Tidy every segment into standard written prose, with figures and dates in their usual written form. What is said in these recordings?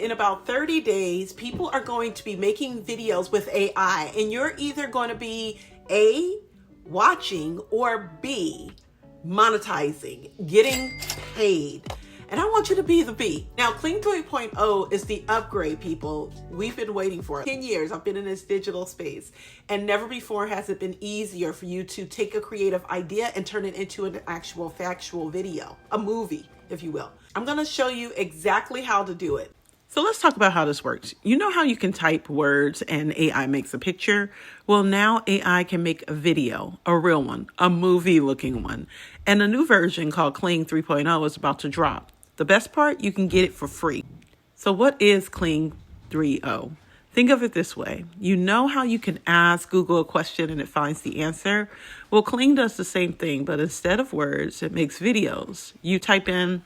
In about 30 days, people are going to be making videos with AI, and you're either going to be A, watching, or B, monetizing, getting paid. And I want you to be the B. Now, Kling 3.0 is the upgrade, people. We've been waiting for it. 10 years I've been in this digital space, and never before has it been easier for you to take a creative idea and turn it into an actual factual video, a movie, if you will. I'm gonna show you exactly how to do it. So let's talk about how this works. You know how you can type words and AI makes a picture? Well, now AI can make a video, a real one, a movie looking one. And a new version called Kling 3.0 is about to drop. The best part, you can get it for free. So what is Kling 3.0? Think of it this way. You know how you can ask Google a question and it finds the answer? Well, Kling does the same thing, but instead of words, it makes videos. You type in,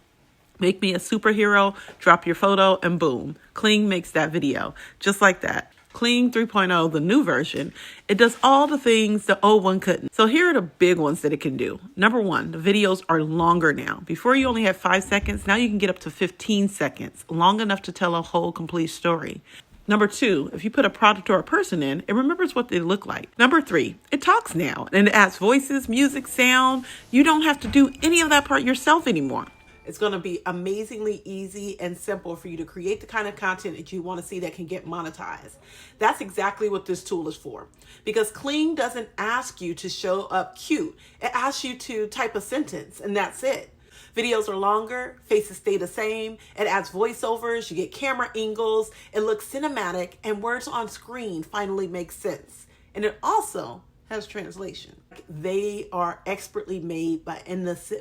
"Make me a superhero," drop your photo, and boom, Kling makes that video. Just like that. Kling 3.0, the new version, it does all the things the old one couldn't. So here are the big ones that it can do. Number one, the videos are longer now. Before you only had 5 seconds, now you can get up to 15 seconds, long enough to tell a whole complete story. Number two, if you put a product or a person in, it remembers what they look like. Number three, it talks now, and it adds voices, music, sound. You don't have to do any of that part yourself anymore. It's going to be amazingly easy and simple for you to create the kind of content that you want to see that can get monetized. That's exactly what this tool is for. Because Kling doesn't ask you to show up cute. It asks you to type a sentence, and that's it. Videos are longer, faces stay the same, it adds voiceovers, you get camera angles, it looks cinematic, and words on screen finally make sense. And it also has translation. They are expertly made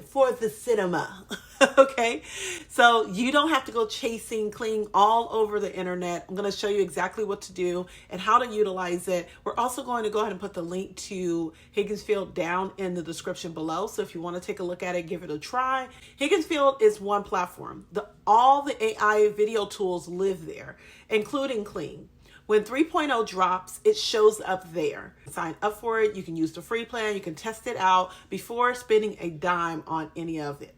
for the cinema. Okay, so you don't have to go chasing Kling all over the internet. I'm going to show you exactly what to do and how to utilize it. We're also going to go ahead and put the link to Higgsfield down in the description below. So if you want to take a look at it, give it a try. Higgsfield is one platform. All the AI video tools live there, including Kling. When 3.0 drops, it shows up there. Sign up for it. You can use the free plan. You can test it out before spending a dime on any of it.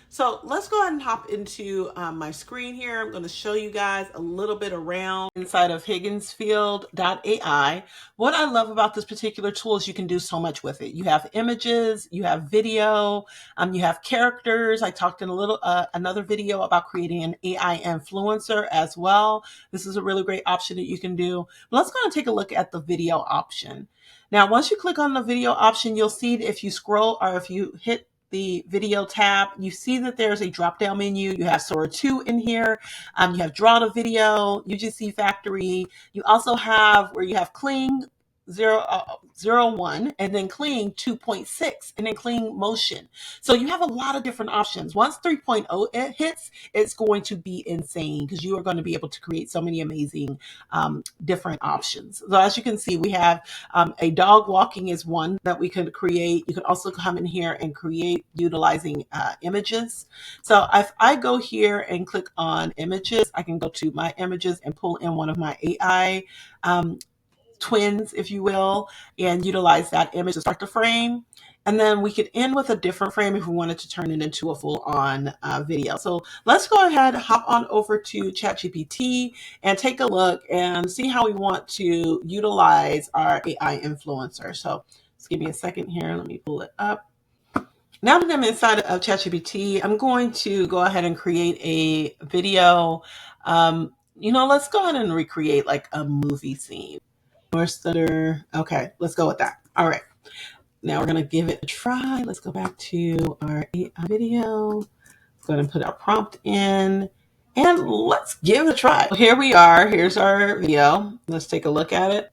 So let's go ahead and hop into my screen here. I'm going to show you guys a little bit around inside of Higgsfield.ai. What I love about this particular tool is you can do so much with it. You have images, you have video, you have characters. I talked in another video about creating an AI influencer as well. This is a really great option that you can do. But let's go and take a look at the video option. Now, once you click on the video option, you'll see that if you scroll or if you hit the video tab, you see that there's a drop down menu. You have Sora 2 in here. You have Draw to Video, UGC Factory. You also have where you have Kling 0.1 and then Kling 2.6 and then Kling Motion. So you have a lot of different options. Once 3.0 hits, it's going to be insane because you are going to be able to create so many amazing different options. So as you can see, we have a dog walking is one that we could create. You can also come in here and create utilizing images. So if I go here and click on images, I can go to my images and pull in one of my AI twins, if you will, and utilize that image to start the frame. And then we could end with a different frame if we wanted to turn it into a full-on video. So let's go ahead, hop on over to ChatGPT and take a look and see how we want to utilize our AI influencer. So just give me a second here. Let me pull it up. Now that I'm inside of ChatGPT, I'm going to go ahead and create a video. Let's go ahead and recreate like a movie scene. Okay, let's go with that. All right. Now we're going to give it a try. Let's go back to our AI video. Let's go ahead and put our prompt in and let's give it a try. Here we are. Here's our video. Let's take a look at it.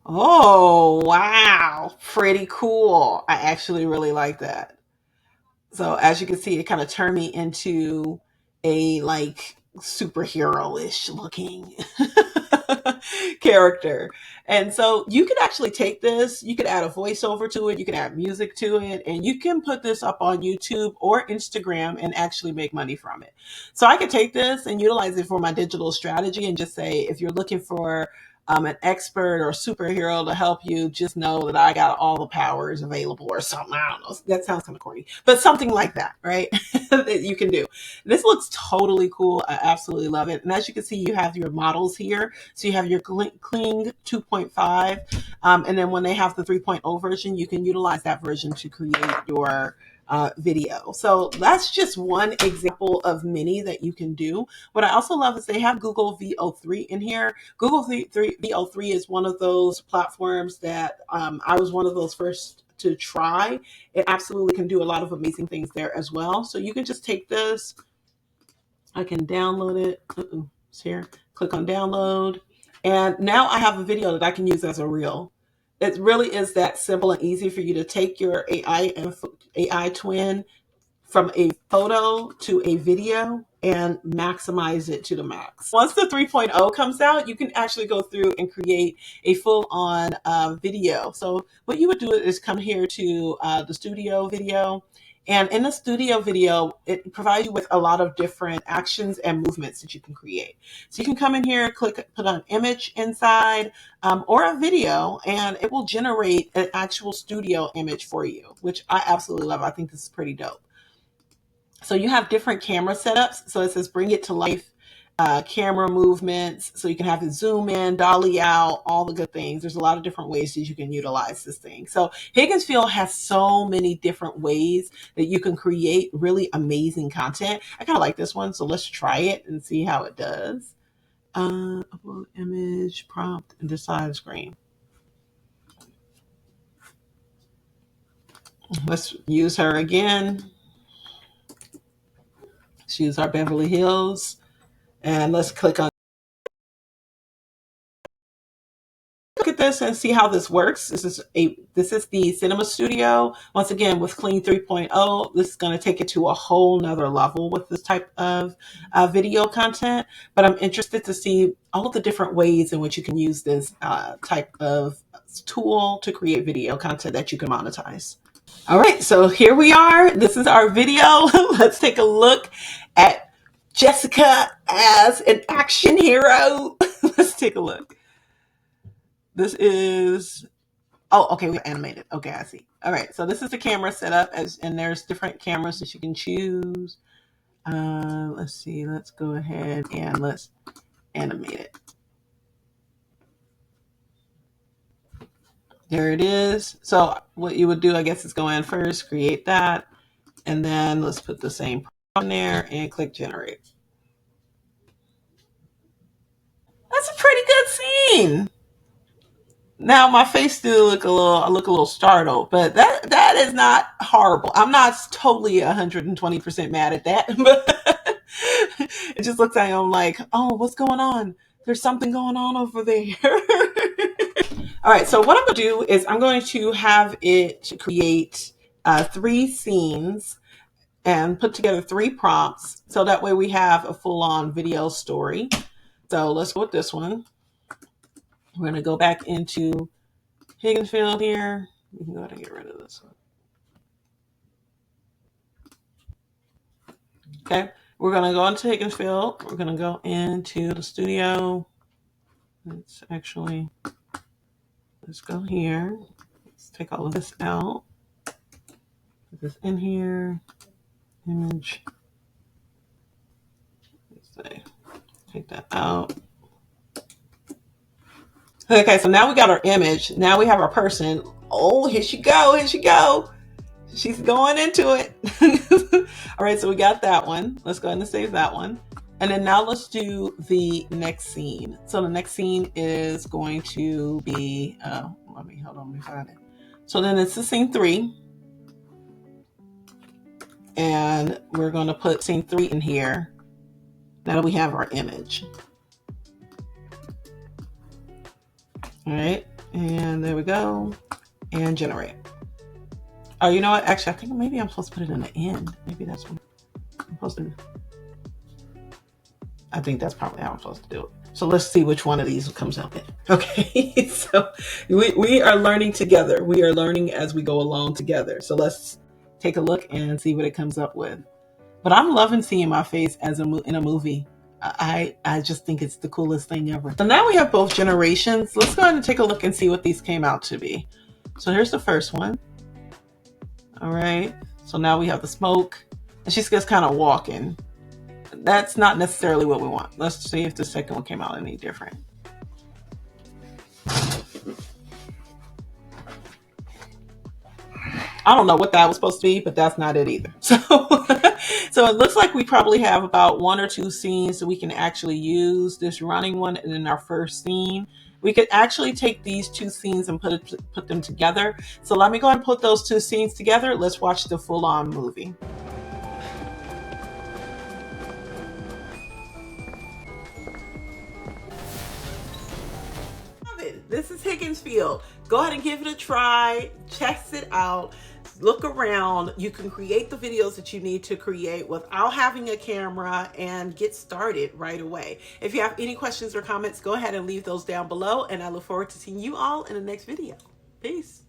Oh, wow. Pretty cool. I actually really like that. So as you can see, it kind of turned me into a superhero-ish looking character. And so you could actually take this, you could add a voiceover to it, you can add music to it, and you can put this up on YouTube or Instagram and actually make money from it. So I could take this and utilize it for my digital strategy and just say, if you're looking for an expert or superhero to help you, just know that I got all the powers available or something. I don't know. That sounds kind of corny, but something like that, right? That you can do. This looks totally cool. I absolutely love it. And as you can see, you have your models here. So you have your Kling 2.5. And then when they have the 3.0 version, you can utilize that version to create your video. So that's just one example of many that you can do. What I also love is they have Google VO3 in here. Google VO3 is one of those platforms that I was one of those first to try. It absolutely can do a lot of amazing things there as well. So you can just take this. I can download it. It's here. Click on download. And now I have a video that I can use as a reel. It really is that simple and easy for you to take your AI twin from a photo to a video and maximize it to the max. Once the 3.0 comes out, you can actually go through and create a full-on video. So what you would do is come here to the studio video. And in the studio video, it provides you with a lot of different actions and movements that you can create. So you can come in here, click, put an image inside or a video, and it will generate an actual studio image for you, which I absolutely love. I think this is pretty dope. So you have different camera setups. So it says bring it to life, camera movements. So you can have it zoom in, dolly out, all the good things. There's a lot of different ways that you can utilize this thing. So Higgsfield has so many different ways that you can create really amazing content. I kind of like this one. So let's try it and see how it does. Upload image, prompt, and decide screen. Let's use her again. Let's use our Beverly Hills. And let's click on, look at this and see how this works. This is the Cinema Studio. Once again, with Kling 3.0, this is going to take it to a whole nother level with this type of video content. But I'm interested to see all of the different ways in which you can use this type of tool to create video content that you can monetize. All right, so here we are. This is our video. Let's take a look at Jessica as an action hero. Let's take a look. This is, oh, okay, we animated. Okay, I see. All right, so this is the camera setup, and there's different cameras that you can choose. Let's see, let's go ahead and let's animate it. There it is. So what you would do, I guess, is go in first, create that, and then let's put the same prompt on there and click generate. That's a pretty good scene. Now my face still look a little startled, but that is not horrible. I'm not totally 120% mad at that, but it just looks like I'm like, oh, what's going on? There's something going on over there. All right, so what I'm gonna do is I'm going to have it create 3 scenes and put together 3 prompts, so that way we have a full-on video story. So let's go with this one. We're gonna go back into Higgsfield here. We can go ahead and get rid of this one. Okay, we're gonna go into Higgsfield. We're gonna go into the studio. Let's go here. Let's take all of this out. Put this in here. Image. Let's say, take that out. Okay, so now we got our image. Now we have our person. Oh, here she go. Here she go. She's going into it. All right, so we got that one. Let's go ahead and save that one. And then now let's do the next scene. So the next scene is going to be, let me find it. So then it's the scene 3. And we're going to put scene 3 in here. Now we have our image. All right, and there we go, and generate. Oh, you know what? Actually, I think maybe I'm supposed to put it in the end. Maybe that's what I'm supposed to. I think that's probably how I'm supposed to do it. So let's see which one of these comes up in. Okay, so we are learning together. We are learning as we go along together. So let's take a look and see what it comes up with. But I'm loving seeing my face as in a movie. I just think it's the coolest thing ever. So now we have both generations. Let's go ahead and take a look and see what these came out to be. So here's the first one. All right. So now we have the smoke, and she's just kind of walking. That's not necessarily what we want. Let's see if the second one came out any different. I don't know what that was supposed to be, but that's not it either. So, so it looks like we probably have about 1 or 2 scenes that we can actually use. This running one and in our first scene. We could actually take these 2 scenes and put them together. So let me go ahead and put those 2 scenes together. Let's watch the full-on movie. This is Higgsfield. Go ahead and give it a try. Test it out. Look around. You can create the videos that you need to create without having a camera and get started right away. If you have any questions or comments, go ahead and leave those down below, and I look forward to seeing you all in the next video. Peace.